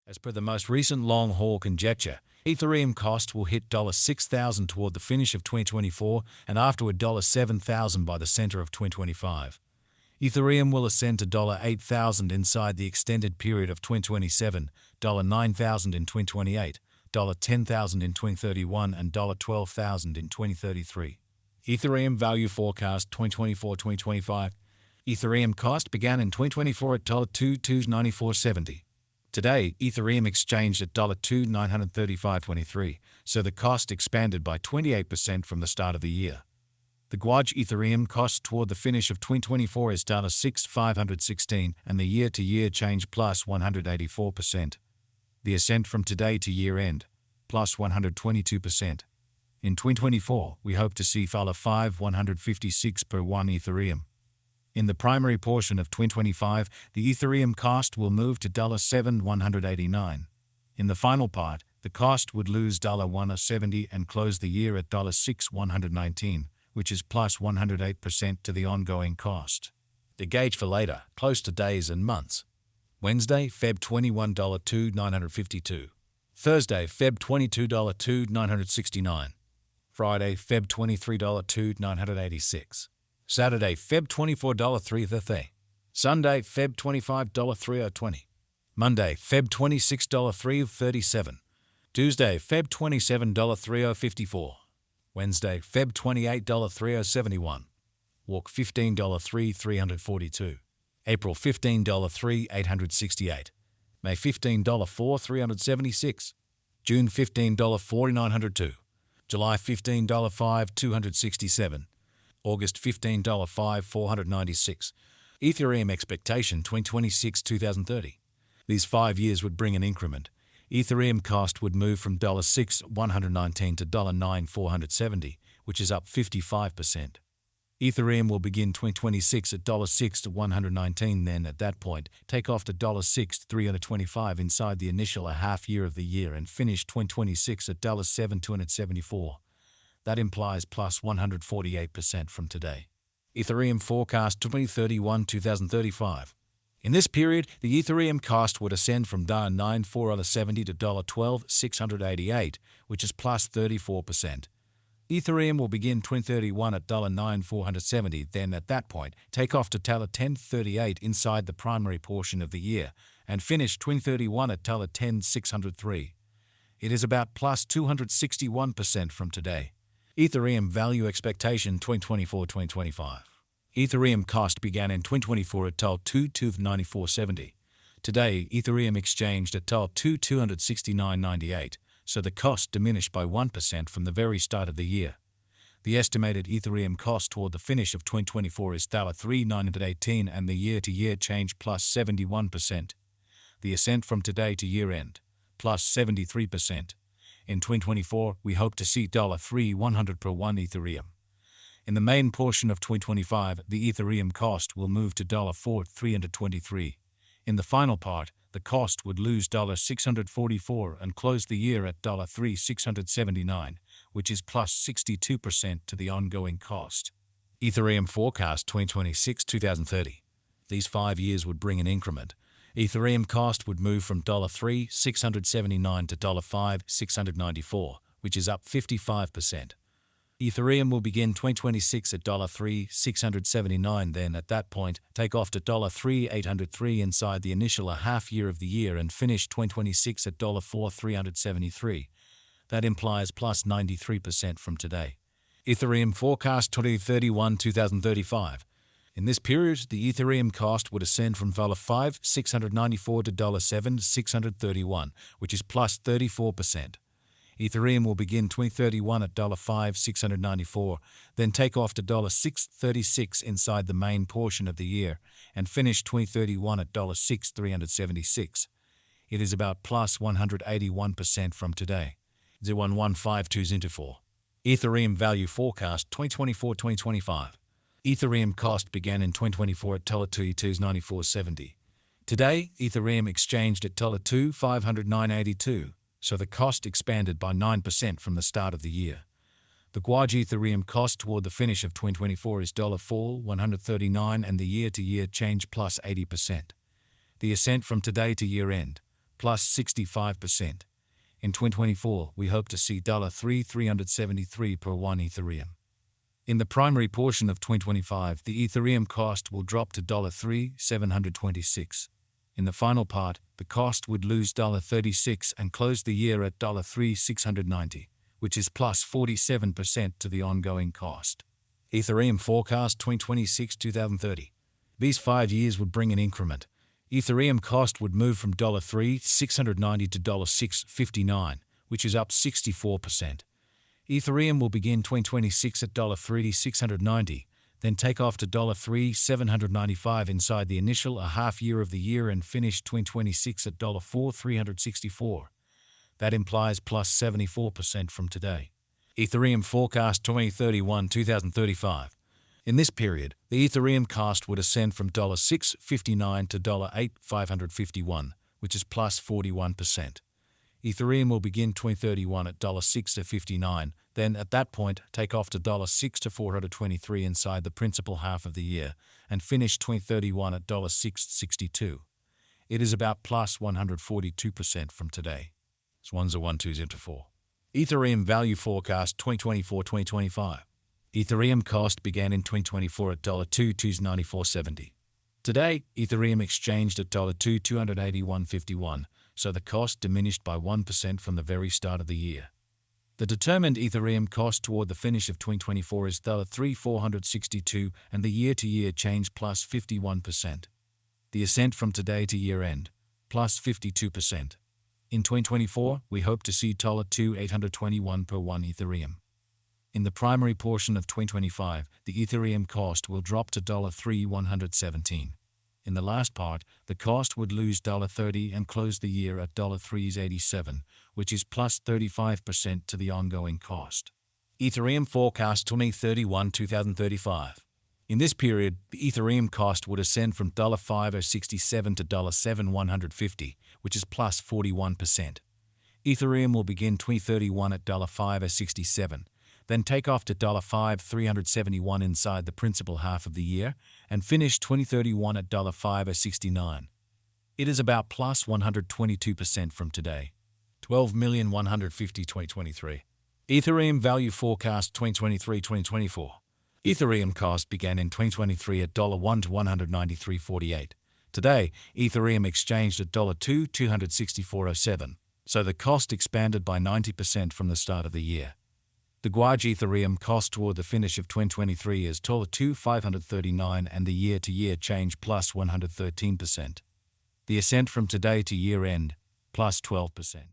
As per the most recent long-haul conjecture, Ethereum cost will hit $6,000 toward the finish of 2024 and afterward $7,000 by the center of 2025. Ethereum will ascend to $8,000 inside the extended period of 2027, $9,000 in 2028, $10,000 in 2031, and $12,000 in 2033. Ethereum value forecast 2024-2025. Ethereum cost began in 2024 at $2,294.70. Today, Ethereum exchanged at $2,935.23, so the cost expanded by 28% from the start of the year. The Guaj Ethereum cost toward the finish of 2024 is $6,516 and the year-to-year change plus 184%. The ascent from today to year-end, plus 122%. In 2024, we hope to see $5,156 per 1 Ethereum. In the primary portion of 2025, the Ethereum cost will move to $7,189. In the final part, the cost would lose $170 and close the year at $6,119, which is plus 108% to the ongoing cost. The gauge for later, close to days and months. Wednesday, Feb 21 $2,952. Thursday, Feb 22 $2,969. Friday, Feb 23 $2,986. Saturday, Feb 24 $330. Sunday, Feb 25 $320. Monday, Feb 26 $337. Tuesday, Feb 27 $3054. Wednesday, Feb 28 $3071. Walk $15 $342. April $15 $868. May $15 $376. June $15 $4902. July $15 $5267. August $15 $496. Ethereum expectation 2026-2030. These 5 years would bring an increment. Ethereum cost would move from $6,119 to $9,470, which is up 55%. Ethereum will begin 2026 at $6,119, then at that point take off to $6,325 inside the initial half year of the year and finish 2026 at $7,274. That implies plus 148% from today. Ethereum forecast 2031-2035. In this period, the Ethereum cost would ascend from $9,470 to $12,688, which is plus 34%. Ethereum will begin 2031 at $9,470, then at that point take off to $10,38 inside the primary portion of the year and finish 2031 at $10,603. It is about plus 261% from today. Ethereum value expectation 2024-2025. Ethereum cost began in 2024 at $2,294.70. Today, Ethereum exchanged at $2,269.98, so the cost diminished by 1% from the very start of the year. The estimated Ethereum cost toward the finish of 2024 is $3,918 and the year-to-year change plus 71%. The ascent from today to year-end, plus 73%. In 2024, we hope to see $3,100 per 1 Ethereum. In the main portion of 2025, the Ethereum cost will move to $4,323. In the final part, the cost would lose $644 and close the year at $3,679, which is plus 62% to the ongoing cost. Ethereum forecast 2026-2030. These 5 years would bring an increment. Ethereum cost would move from $3,679 to $5,694, which is up 55%. Ethereum will begin 2026 at $3,679, then at that point take off to $3,803 inside the initial half year of the year and finish 2026 at $4,373. That implies plus 93% from today. Ethereum forecast 2031-2035. In this period, the Ethereum cost would ascend from $5,694 to $7,631, which is plus 34%. Ethereum will begin 2031 at $5,694, then take off to $636 inside the main portion of the year and finish 2031 at $6,376. It is about plus 181% from today. 0.11524. Ethereum value forecast 2024-2025. Ethereum cost began in 2024 at $2,294.70. Today, Ethereum exchanged at $2,509.82. So the cost expanded by 9% from the start of the year. The Guaj Ethereum cost toward the finish of 2024 is $4,139 and the year-to-year change plus 80%. The ascent from today to year-end, plus 65%. In 2024, we hope to see $3,373 per 1 Ethereum. In the primary portion of 2025, the Ethereum cost will drop to $3,726. In the final part, the cost would lose $36 and close the year at $3,690, which is plus 47% to the ongoing cost. Ethereum forecast 2026-2030. These 5 years would bring an increment. Ethereum cost would move from $3,690 to $659, which is up 64%. Ethereum will begin 2026 at $3,690, then take off to $3,795 inside the initial half year of the year and finish 2026 at $4,364. That implies plus 74% from today. Ethereum forecast 2031-2035. In this period, the Ethereum cost would ascend from $659 to $8,551, which is plus 41%. Ethereum will begin 2031 at $6 to $59, then at that point take off to $6 to $423 inside the principal half of the year, and finish 2031 at $6.62. It is about plus 142% from today. Swanza 1204. Ethereum value forecast 2024-2025. Ethereum cost began in 2024 at $2,294.70. Today, Ethereum exchanged at $2,281.51, so the cost diminished by 1% from the very start of the year. The determined Ethereum cost toward the finish of 2024 is $3,462 and the year-to-year change plus 51%. The ascent from today to year-end, plus 52%. In 2024, we hope to see $2,821 per 1 Ethereum. In the primary portion of 2025, the Ethereum cost will drop to $3,117. In the last part, the cost would lose $30 and close the year at $3.87, which is plus 35% to the ongoing cost. Ethereum forecast 2031-2035. In this period, the Ethereum cost would ascend from $5.067 to $7,150, which is plus 41%. Ethereum will begin 2031 at $5.067. Then take off to $5,371 inside the principal half of the year, and finish 2031 at $5.69. It is about plus 122% from today. 12,150,2023. Ethereum value forecast 2023-2024. Ethereum cost began in 2023 at $1 to $193.48. Today, Ethereum exchanged at $2,264.07, so the cost expanded by 90% from the start of the year. The Guaj Ethereum cost toward the finish of 2023 is $2,539 and the year-to-year change plus 113%. The ascent from today to year-end, plus 12%.